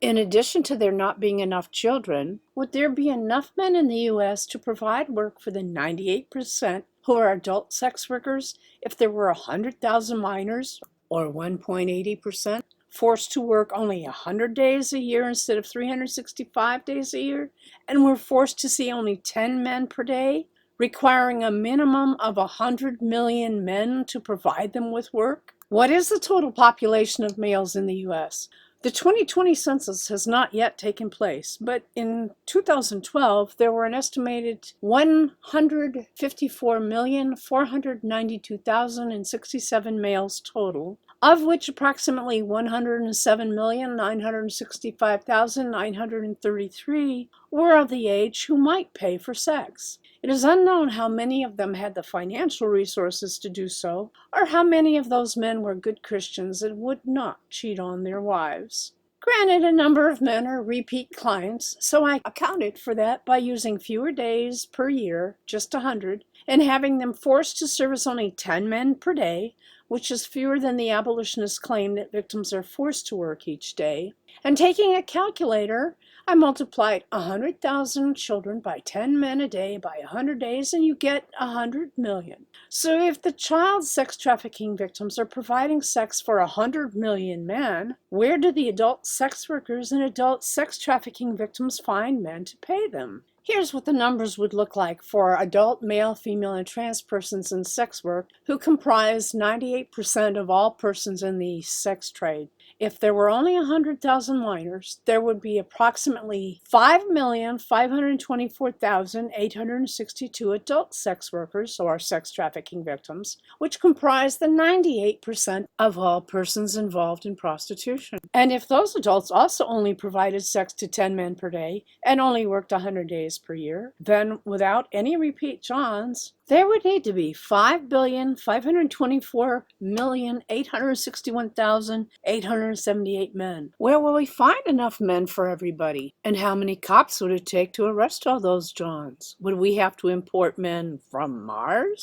In addition to there not being enough children, would there be enough men in the U.S. to provide work for the 98% who are adult sex workers if there were 100,000 minors, or 1.80%, forced to work only 100 days a year instead of 365 days a year, and were forced to see only 10 men per day, requiring a minimum of 100 million men to provide them with work? What is the total population of males in the U.S.? The 2020 census has not yet taken place, but in 2012, there were an estimated 154,492,067 males total, of which approximately 107,965,933 were of the age who might pay for sex. It is unknown how many of them had the financial resources to do so, or how many of those men were good Christians and would not cheat on their wives. Granted, a number of men are repeat clients, so I accounted for that by using fewer days per year, just 100, and having them forced to service only 10 men per day, which is fewer than the abolitionists claim that victims are forced to work each day. And taking a calculator, I multiplied 100,000 children by 10 men a day by 100 days, and you get 100 million. So if the child sex trafficking victims are providing sex for 100 million men, where do the adult sex workers and adult sex trafficking victims find men to pay them? Here's what the numbers would look like for adult male, female, and trans persons in sex work who comprise 98% of all persons in the sex trade. If there were only 100,000 minors, there would be approximately 5,524,862 adult sex workers, or sex trafficking victims, which comprise the 98% of all persons involved in prostitution. And if those adults also only provided sex to 10 men per day and only worked 100 days per year, then without any repeat Johns, there would need to be 5,524,861,878 men. Where will we find enough men for everybody? And how many cops would it take to arrest all those Johns? Would we have to import men from Mars?